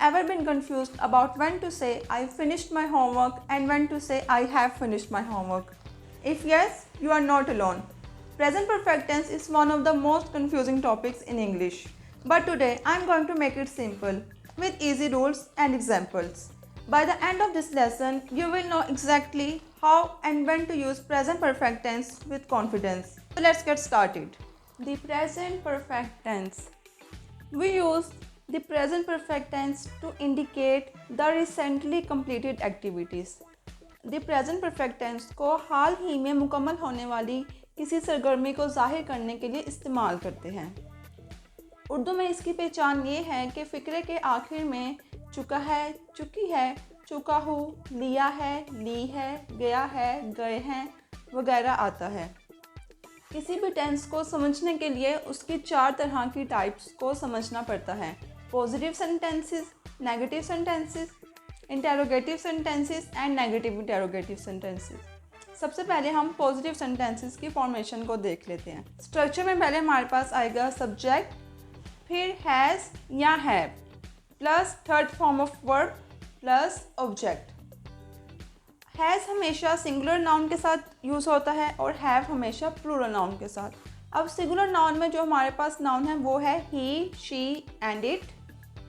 ever been confused about when to say I finished my homework and when to say I have finished my homework? If yes, you are not alone. Present perfect tense is one of the most confusing topics in English. But today I am going to make it simple with easy rules and examples. By the end of this lesson, you will know exactly how and when to use present perfect tense with confidence. So let's get started. The present perfect tense. We use the present perfect tense to indicate the recently completed activities. The present perfect tense को हाल ही में मुकम्मल होने वाली किसी सरगर्मी को जाहिर करने के लिए इस्तेमाल करते हैं। उर्दू में इसकी पहचान ये है कि फ़िक्रे के आखिर में चुका है, चुकी है, चुका हूँ, लिया है, ली है, गया है, गए हैं वगैरह आता है। किसी भी टेंस को समझने के लिए उसकी 4 तरह की टाइप्स को समझना पड़ता है। Positive sentences, negative sentences, interrogative sentences and negative interrogative sentences. सबसे पहले हम पॉजिटिव सेंटेंसेस की फॉर्मेशन को देख लेते हैं। स्ट्रक्चर में पहले हमारे पास आएगा सब्जेक्ट, फिर हैज़ या have plus third form of verb plus object. Has हमेशा सिंगुलर नाउन के साथ यूज़ होता है और हैव हमेशा प्लूरल नाउन के साथ। अब सिंगुलर नाउन में जो हमारे पास नाउन है वो है ही, शी एंड इट,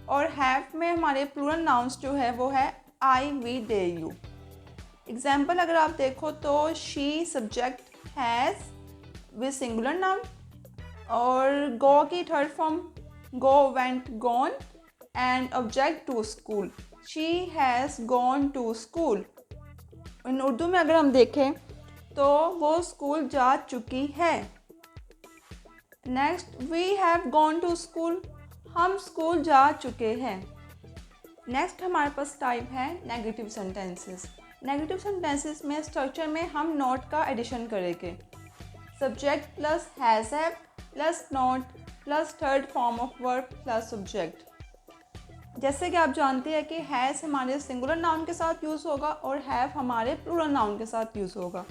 और हैव में हमारे प्लूरल नाउन्स जो है वो है I, we, they, you. Example अगर आप देखो तो she subject, has with singular noun, और गो की third form go, went, gone, and object to school, she has gone to school. In Urdu में अगर हम देखें तो वो स्कूल जा चुकी है। Next, we have gone to school, हम स्कूल जा चुके हैं। नेक्स्ट हमारे पास टाइप है नेगेटिव सेंटेंसेस। नेगेटिव सेंटेंसेस में स्ट्रक्चर में हम नॉट का एडिशन करेंगे। Subject plus has have plus not plus third form of verb plus object. जैसे कि आप जानते हैं कि हैज़ हमारे सिंगुलर नाउन के साथ यूज़ होगा और हैव हमारे प्लूरल नाउन के साथ यूज़ होगा।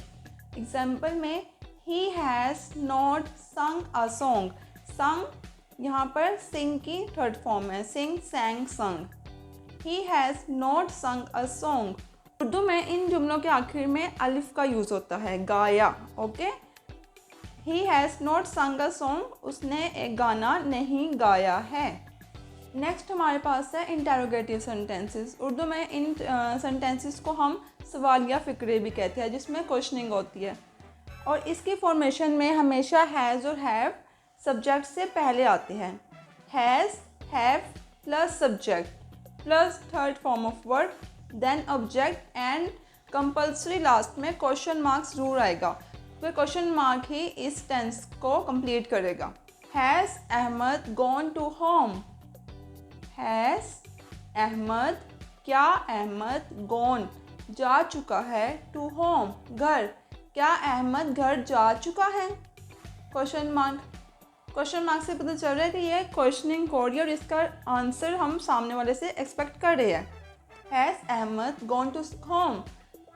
एग्जाम्पल में ही हैज़ नॉट संग अ सॉन्ग। संग यहाँ पर सिंग की थर्ड फॉर्म है, सिंग, सैंग, संग। ही हैज़ नॉट संग अ सॉन्ग। उर्दू में इन जुमलों के आखिर में अलिफ का यूज़ होता है, गाया। ओके, ही हैज़ नॉट संग अ सॉन्ग, उसने एक गाना नहीं गाया है। नेक्स्ट हमारे पास है इंटेरोगेटिव सेंटेंसेस। उर्दू में इन सेंटेंसेस को हम सवालिया फ़िक्रे भी कहते हैं, जिसमें क्वेश्चनिंग होती है, और इसकी फॉर्मेशन में हमेशा हैज़ और हैव सब्जेक्ट से पहले आते हैं। Has, have plus subject plus third form of verb then object and compulsory last में क्वेश्चन मार्क्स जरूर आएगा, तो क्वेश्चन मार्क ही इस टेंस को कंप्लीट करेगा। Has Ahmad gone to home. Has Ahmad, क्या अहमद, गॉन जा चुका है, टू होम घर, क्या अहमद घर जा चुका है, क्वेश्चन मार्क। क्वेश्चन मार्क से पता चल रहा है कि ये क्वेश्चनिंग कोड और इसका आंसर हम सामने वाले से एक्सपेक्ट कर रहे हैं। Has Ahmad gone to home,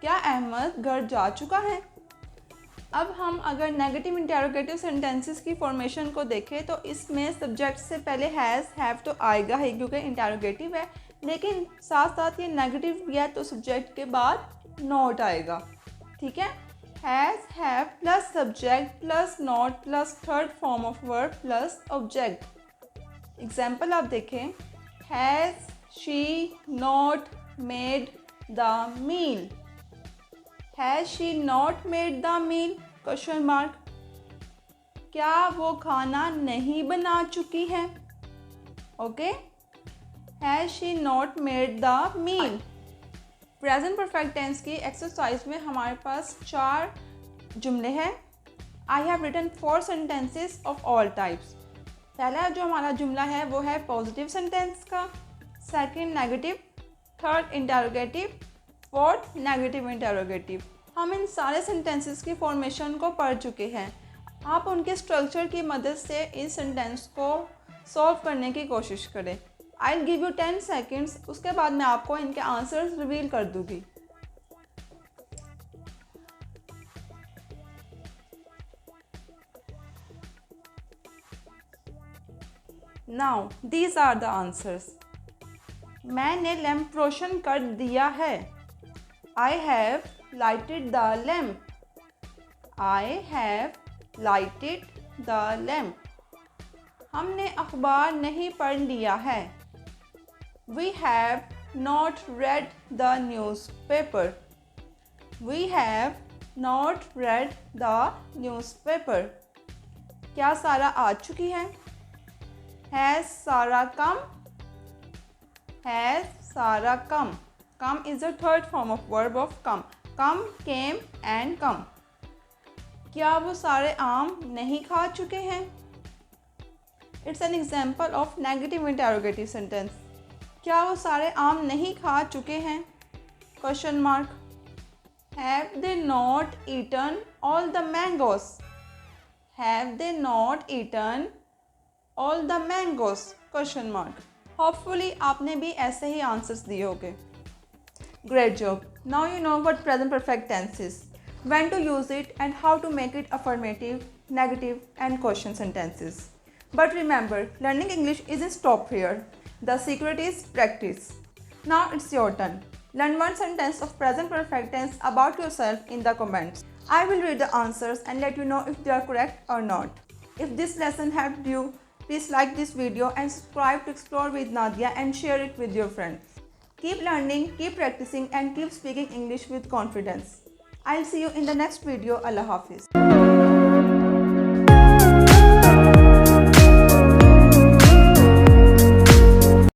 क्या अहमद घर जा चुका है। अब हम अगर नेगेटिव इंटेरोगेटिव सेंटेंसेस की फॉर्मेशन को देखें तो इसमें सब्जेक्ट से पहले हैज़, हैव तो आएगा ही क्योंकि इंटेरोगेटिव है, लेकिन साथ साथ ये नेगेटिव भी है तो सब्जेक्ट के बाद नॉट आएगा। ठीक है, has, have plus subject plus not plus third form of verb plus object. Example आप देखें, has she not made the meal. Has she not made the meal, question mark. क्या वो खाना नहीं बना चुकी है। Okay, has she not made the meal. Present perfect tense की एक्सरसाइज में हमारे पास 4 जुमले हैं। I have written 4 sentences of all types. पहला जो हमारा जुमला है वो है पॉजिटिव सेंटेंस का, second negative, third interrogative, fourth negative interrogative. हम इन सारे सेंटेंसेस की फॉर्मेशन को पढ़ चुके हैं। आप उनके स्ट्रक्चर की मदद से इस सेंटेंस को सॉल्व करने की कोशिश करें। I will give you 10 seconds, उसके बाद मैं आपको इनके आंसर्स रिवील कर दूँगी। Now, these are the answers. मैंने लैंप रोशन कर दिया है। I have lighted the lamp. I have lighted the lamp. हमने अखबार नहीं पढ़ लिया है। We have not read the newspaper. We have not read the newspaper. क्या सारा आ चुकी है? Has Sarah come? Has Sarah come? Come is the third form of verb of come. Come, came and come. क्या वो सारे आम नहीं खा चुके हैं? It's an example of negative interrogative sentence. क्या वो सारे आम नहीं खा चुके हैं? Question mark. Have they not eaten all the mangoes? Have they not eaten all the mangoes? Question mark. Hopefully आपने भी ऐसे ही answers दिए होंगे. Great job. Now you know what present perfect tense is, when to use it and how to make it affirmative, negative and question sentences. But remember, learning English isn't stop here. The secret is practice. Now it's your turn. Learn one sentence of present perfect tense about yourself in the comments. I will read the answers and let you know if they are correct or not. If this lesson helped you, please like this video and subscribe to Explore with Nadia and share it with your friends. Keep learning, keep practicing and keep speaking English with confidence. I'll see you in the next video. Allah Hafiz.